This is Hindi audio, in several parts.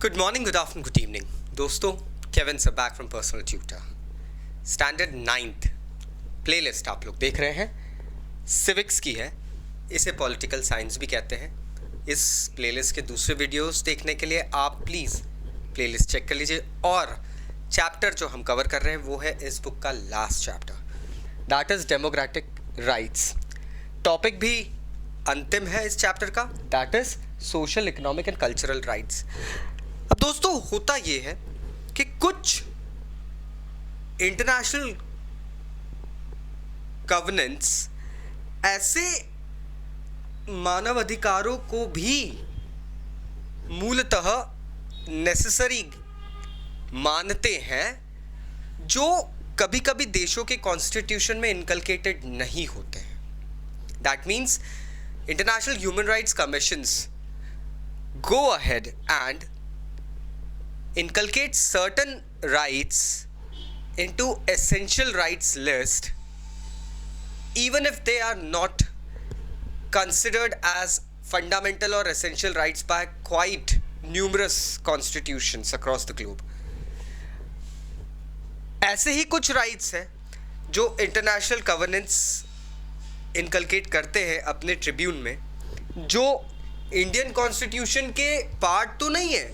Good morning, good afternoon, good evening दोस्तों। Kevin sir back from personal tutor. Standard 9th playlist आप लोग देख रहे हैं, सिविक्स की है। इसे पॉलिटिकल साइंस भी कहते हैं। इस प्लेलिस्ट के दूसरे वीडियोस देखने के लिए आप प्लीज़ प्लेलिस्ट चेक कर लीजिए। और चैप्टर जो हम कवर कर रहे हैं वो है इस बुक का last chapter, that is democratic rights. Topic भी अंतिम है इस चैप्टर का, that is social, economic and cultural rights. अब दोस्तों होता ये है कि कुछ इंटरनेशनल गवर्नेंस ऐसे मानव अधिकारों को भी मूलतः नेसेसरी मानते हैं जो कभी कभी देशों के कॉन्स्टिट्यूशन में इनकलकेटेड नहीं होते हैं। That means international human rights commissions go ahead and inculcate certain rights into essential rights list even if they are not considered as fundamental or essential rights by quite numerous constitutions across the globe. ऐसे ही कुछ राइट्स हैं जो इंटरनेशनल गवर्नेंस इनकलकेट करते हैं अपने ट्रिब्यून में, जो इंडियन कॉन्स्टिट्यूशन के पार्ट तो नहीं है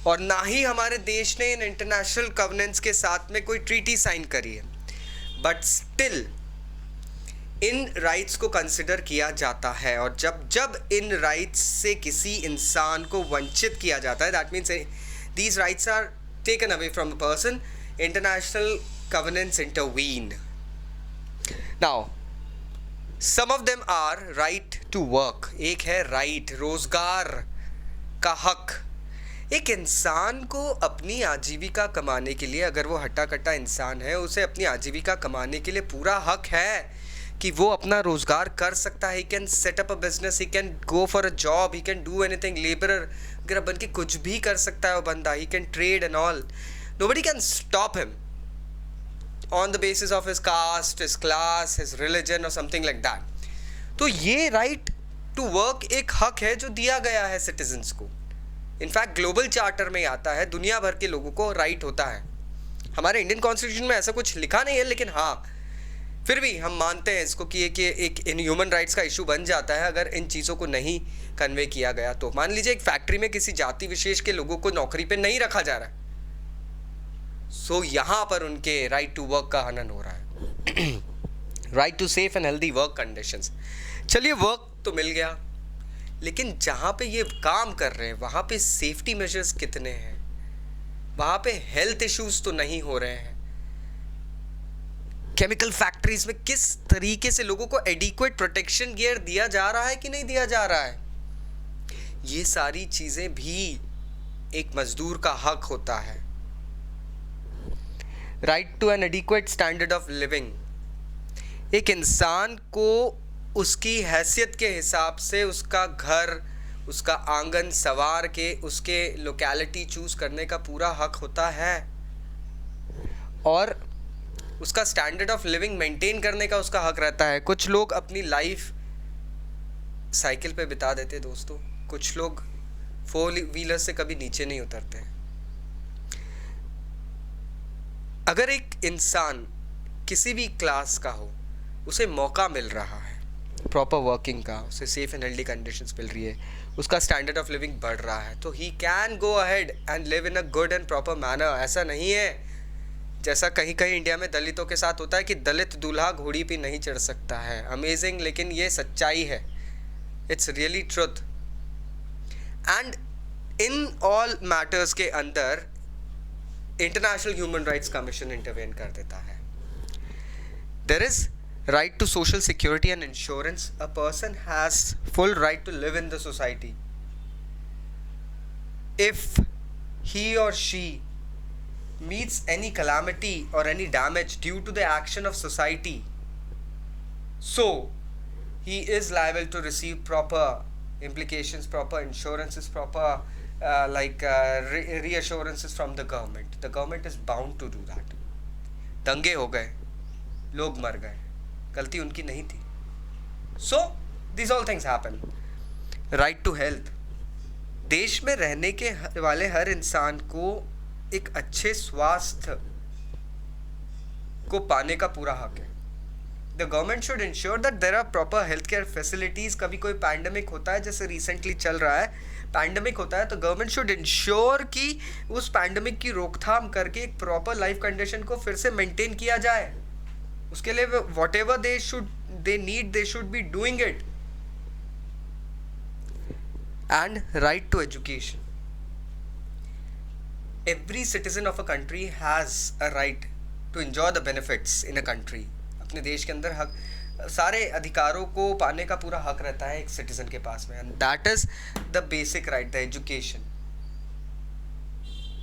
और ना ही हमारे देश ने इन इंटरनेशनल गवर्नेंस के साथ में कोई ट्रीटी साइन करी है, बट स्टिल इन राइट्स को कंसिडर किया जाता है। और जब जब इन राइट्स से किसी इंसान को वंचित किया जाता है, that means these rights are taken away from a person, international governance intervene. Now some of them are right to work. एक है राइट, रोजगार का हक। एक इंसान को अपनी आजीविका कमाने के लिए, अगर वो हट्टा कट्टा इंसान है, उसे अपनी आजीविका कमाने के लिए पूरा हक है कि वो अपना रोजगार कर सकता है। He can set up a business, he can go for a job, he can do anything. Labourer अगर बन के कुछ भी कर सकता है वो बंदा, he can trade and all. Nobody can stop him on the basis of his caste, his class, his religion or something like that. तो ये right to work एक हक है जो दिया गया है citizens को। इनफैक्ट ग्लोबल चार्टर में आता है, दुनिया भर के लोगों को राइट होता है। हमारे इंडियन कॉन्स्टिट्यूशन में ऐसा कुछ लिखा नहीं है, लेकिन हाँ फिर भी हम मानते हैं इसको कि एक इन ह्यूमन राइट्स का इशू बन जाता है अगर इन चीज़ों को नहीं कन्वे किया गया। तो मान लीजिए एक फैक्ट्री में किसी जाति विशेष के लोगों को नौकरी पे नहीं रखा जा रहा है, सो यहाँ पर उनके राइट टू वर्क का हनन हो रहा है। Right to safe and healthy work conditions. चलिए वर्क तो मिल गया, लेकिन जहाँ पे ये काम कर रहे हैं वहाँ पे सेफ्टी मेजर्स कितने हैं, वहाँ पे हेल्थ इश्यूज तो नहीं हो रहे हैं। केमिकल फैक्ट्रीज में किस तरीके से लोगों को एडिक्वेट प्रोटेक्शन गियर दिया जा रहा है कि नहीं दिया जा रहा है, ये सारी चीज़ें भी एक मजदूर का हक होता है। Right to an adequate standard of living. एक इंसान को उसकी हैसियत के हिसाब से उसका घर, उसका आंगन संवार के उसके लोकेलिटी चूज़ करने का पूरा हक होता है, और उसका स्टैंडर्ड ऑफ लिविंग मेंटेन करने का उसका हक रहता है। कुछ लोग अपनी लाइफ साइकिल पे बिता देते दोस्तों, कुछ लोग 4 व्हीलर से कभी नीचे नहीं उतरते। अगर एक इंसान किसी भी क्लास का हो, उसे मौका मिल रहा है प्रॉपर वर्किंग का, उसे सेफ एंड हेल्दी कंडीशंस मिल रही है, उसका स्टैंडर्ड ऑफ लिविंग बढ़ रहा है, तो he can go ahead and live in a good and proper manner. ऐसा नहीं है जैसा कहीं कहीं इंडिया में दलितों के साथ होता है कि दलित दूल्हा घोड़ी पे नहीं चढ़ सकता है। अमेजिंग, लेकिन ये सच्चाई है। It's really truth. And in all matters के अंदर international human rights commission intervene कर देता है। There is right to social security and insurance. A person has full right to live in the society if he और she meets any calamity or any damage due to the action of society, so he is liable to receive proper implications, proper insurances, proper reassurances from the government. The government is bound to do that. दंगे हो गए, लोग मर गए, गलती उनकी नहीं थी। So these all things happen. Right to health. देश में रहने के वाले हर इंसान को एक अच्छे स्वास्थ्य को पाने का पूरा हक है. The government should ensure that there are proper health care facilities. कभी कोई पैंडमिक होता है, जैसे रिसेंटली चल रहा है, पैंडमिक होता है, तो गवर्नमेंट शुड इंश्योर कि उस पैंडमिक की रोकथाम करके एक प्रॉपर लाइफ कंडीशन को फिर से मेंटेन किया जाए. उसके लिए whatever they need they should be doing it. And right to education. Every citizen of a country has a right to enjoy the benefits in a country. अपने देश के अंदर हक, सारे अधिकारों को पाने का पूरा हक रहता है एक सिटीजन के पास में. And that is the basic right, the education.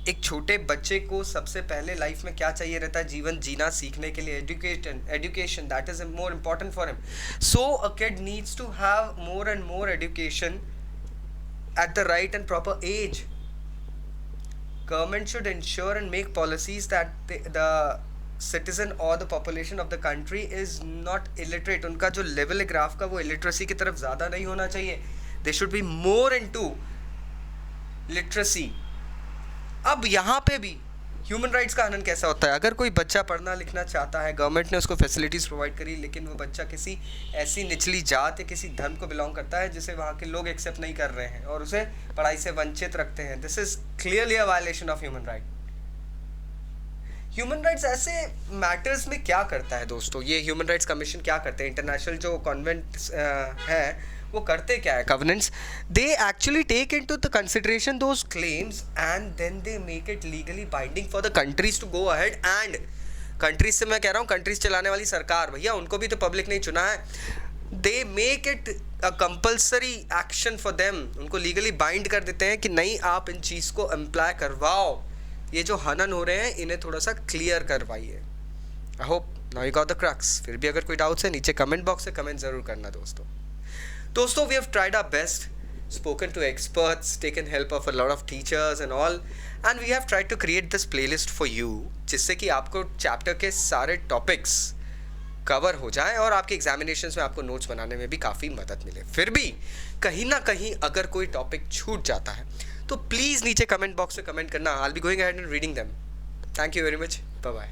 एक छोटे बच्चे को सबसे पहले लाइफ में क्या चाहिए रहता है? जीवन जीना सीखने के लिए education. That is more important for him. So a kid needs to have more and more education at the right and proper age. Government should ensure and make policies that the citizen or the population of the country is not illiterate. उनका जो लेवल है ग्राफ का, वो इलिटरेसी की तरफ ज़्यादा नहीं होना चाहिए. They should be more into literacy. अब यहाँ पे भी ह्यूमन राइट्स का हनन कैसा होता है? अगर कोई बच्चा पढ़ना लिखना चाहता है, गवर्नमेंट ने उसको फैसिलिटीज़ प्रोवाइड करी, लेकिन वो बच्चा किसी ऐसी निचली जात या किसी धर्म को बिलोंग करता है जिसे वहाँ के लोग एक्सेप्ट नहीं कर रहे हैं और उसे पढ़ाई से वंचित रखते हैं. This is clearly a violation of human right. Human rights ऐसे मैटर्स में क्या करता है दोस्तों? ये ह्यूमन राइट्स कमीशन क्या करते हैं? इंटरनेशनल जो कॉन्वेंट है वो करते क्या है? Covenants, they actually take into the consideration those claims and then they make it legally binding for the countries to go ahead. And countries से मैं कह रहा हूँ, कंट्रीज चलाने वाली सरकार, भैया उनको भी तो पब्लिक ने चुना है. दे make it a compulsory action for them. उनको लीगली बाइंड कर देते हैं कि नहीं, आप इन चीज़ को अम्प्लाई करवाओ. ये जो हनन हो रहे हैं इन्हें थोड़ा सा क्लियर करवाइए. I hope now you got the crux. फिर भी अगर कोई डाउट्स है नीचे कमेंट बॉक्स से कमेंट ज़रूर करना दोस्तों. We have tried our best, spoken to experts, taken help of a lot of teachers and all, and we have tried to create this playlist for you, जिससे कि आपको चैप्टर के सारे टॉपिक्स कवर हो जाएं और आपके एग्जामिनेशंस में आपको नोट्स बनाने में भी काफ़ी मदद मिले. फिर भी कहीं ना कहीं अगर कोई टॉपिक छूट जाता है तो प्लीज़ नीचे कमेंट बॉक्स में कमेंट करना. I'll be going ahead and reading them. Thank you very much. Bye bye.